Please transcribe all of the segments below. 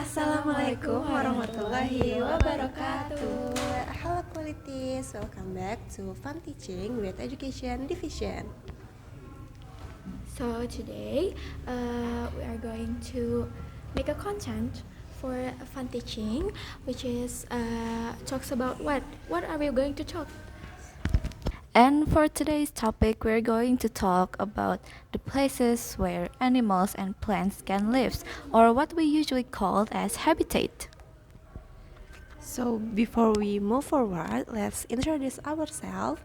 Assalamualaikum warahmatullahi wabarakatuh. Hello qualities, welcome back to Fun Teaching with Education Division. So today we are going to make a content for fun teaching, which is talks about what are we going to talk? And for today's topic, we're going to talk about the places where animals and plants can live, or what we usually call as habitat. So before we move forward, let's introduce ourselves.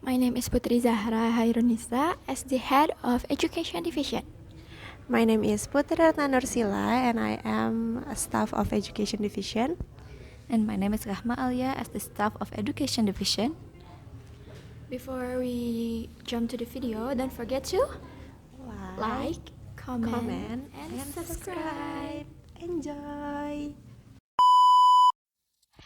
My name is Putri Zahra Hairunisa as the head of Education Division. My name is Putri Ratna Nursila and I am a staff of Education Division. And my name is Rahma Alia as the staff of Education Division. Before we jump to the video, don't forget to like, comment, and subscribe. Enjoy!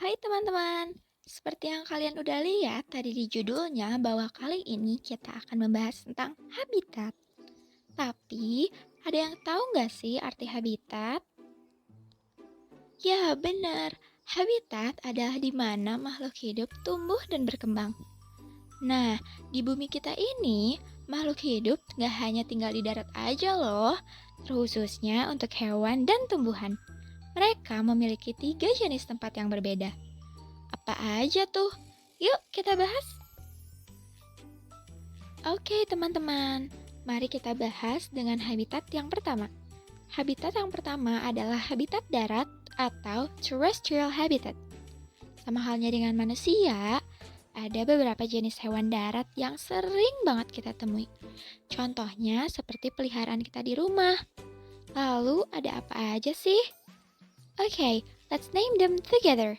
Hai teman-teman, seperti yang kalian udah lihat tadi di judulnya bahwa kali ini kita akan membahas tentang habitat. Tapi, ada yang tahu nggak sih arti habitat? Ya benar, habitat adalah di mana makhluk hidup tumbuh dan berkembang. Nah, di bumi kita ini, makhluk hidup nggak hanya tinggal di darat aja loh, terkhususnya untuk hewan dan tumbuhan. Mereka memiliki 3 jenis tempat yang berbeda. Apa aja tuh? Yuk kita bahas. Oke teman-teman, mari kita bahas dengan habitat yang pertama. Habitat yang pertama adalah habitat darat atau terrestrial habitat. Sama halnya dengan manusia, ada beberapa jenis hewan darat yang sering banget kita temui. Contohnya seperti peliharaan kita di rumah. Lalu ada apa aja sih? Okay, let's name them together.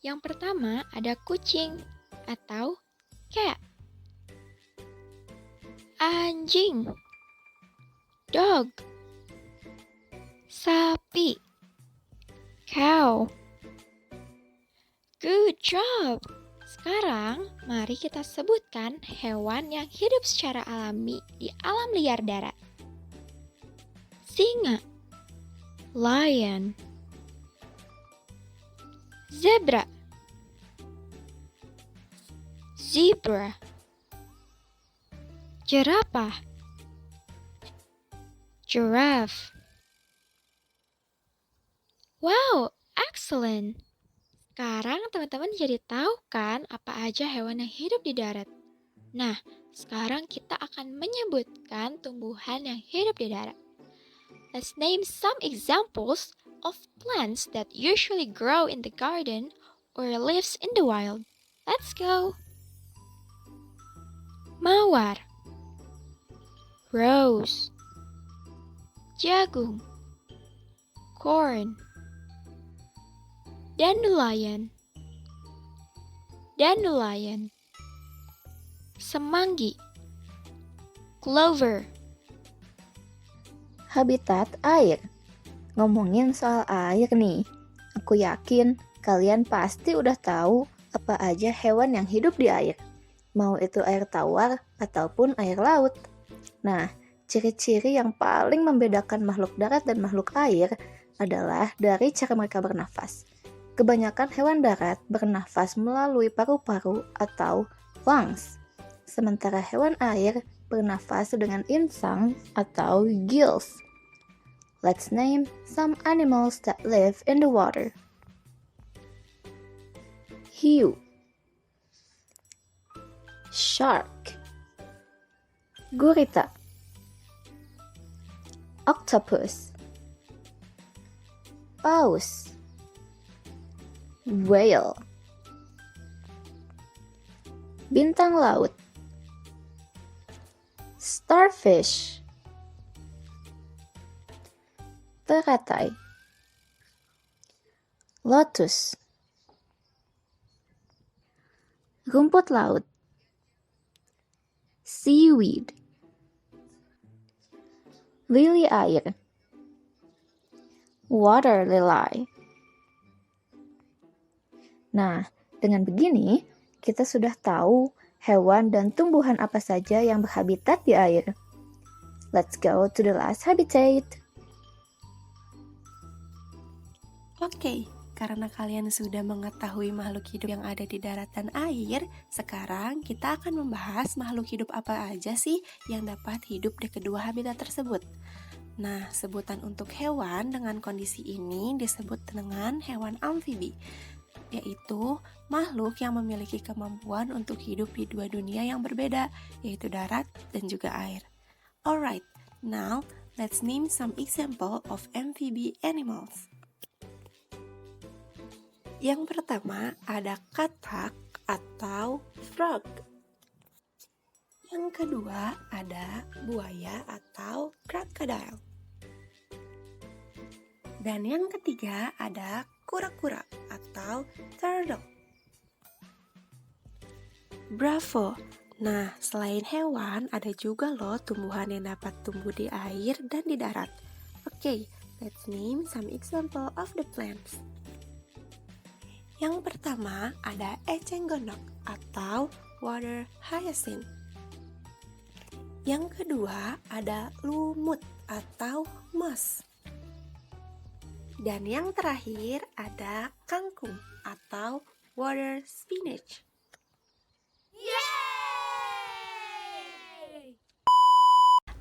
Yang pertama ada kucing atau cat. Anjing. Dog. Sapi. Cow. Good job. Sekarang mari kita sebutkan hewan yang hidup secara alami di alam liar darat. Singa. Lion. Zebra. Zebra. Jerapah. Giraffe. Wow, excellent. Sekarang teman-teman jadi tahu kan apa aja hewan yang hidup di darat. Nah, sekarang kita akan menyebutkan tumbuhan yang hidup di darat. Let's name some examples of plants that usually grow in the garden or lives in the wild. Let's go. Mawar. Rose. Jagung. Corn. Dandelion. Dandelion. Semanggi. Clover. Habitat air. Ngomongin soal air nih, aku yakin kalian pasti udah tahu apa aja hewan yang hidup di air. Mau itu air tawar ataupun air laut. Nah, ciri-ciri yang paling membedakan makhluk darat dan makhluk air adalah dari cara mereka bernafas. Kebanyakan hewan darat bernafas melalui paru-paru atau lungs, sementara hewan air bernafas dengan insang atau gills. Let's name some animals that live in the water. Hiu. Shark. Gurita. Octopus. Paus. Whale. Bintang laut. Starfish. Teratai. Lotus. Rumput laut. Seaweed. Lili air. Water lily. Nah, dengan begini, kita sudah tahu hewan dan tumbuhan apa saja yang berhabitat di air. Let's go to the last habitat. Oke, karena kalian sudah mengetahui makhluk hidup yang ada di darat dan air, sekarang kita akan membahas makhluk hidup apa aja sih yang dapat hidup di kedua habitat tersebut. Nah, sebutan untuk hewan dengan kondisi ini disebut dengan hewan amfibi, yaitu makhluk yang memiliki kemampuan untuk hidup di dua dunia yang berbeda, yaitu darat dan juga air. Alright, now let's name some example of amphibian animals. Yang pertama ada katak atau frog. Yang kedua ada buaya atau crocodile. Dan yang ketiga ada kura-kura atau turtle. Bravo! Nah, selain hewan, ada juga loh tumbuhan yang dapat tumbuh di air dan di darat. Oke, let's name some example of the plants. Yang pertama ada eceng gondok atau water hyacinth. Yang kedua ada lumut atau moss. Dan yang terakhir ada kangkung atau water spinach.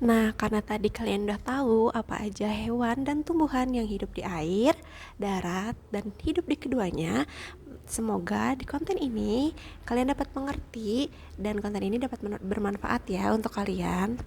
Nah, karena tadi kalian udah tahu apa aja hewan dan tumbuhan yang hidup di air, darat, dan hidup di keduanya, semoga di konten ini kalian dapat mengerti dan konten ini dapat bermanfaat ya untuk kalian.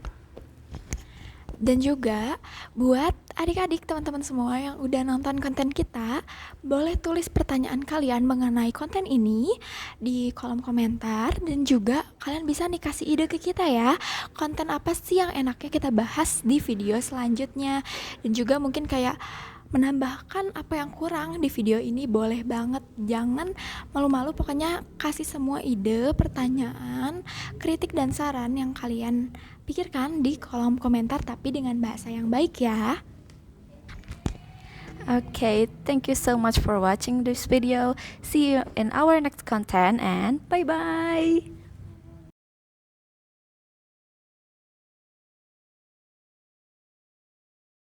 Dan juga buat adik-adik teman-teman semua yang udah nonton konten kita, boleh tulis pertanyaan kalian mengenai konten ini di kolom komentar. Dan juga kalian bisa nih kasih ide ke kita ya, konten apa sih yang enaknya kita bahas di video selanjutnya. Dan juga mungkin kayak menambahkan apa yang kurang di video ini, boleh banget. Jangan malu-malu, pokoknya kasih semua ide, pertanyaan, kritik dan saran yang kalian pikirkan di kolom komentar, tapi dengan bahasa yang baik ya. Okay, thank you so much for watching this video. See you in our next content and bye-bye!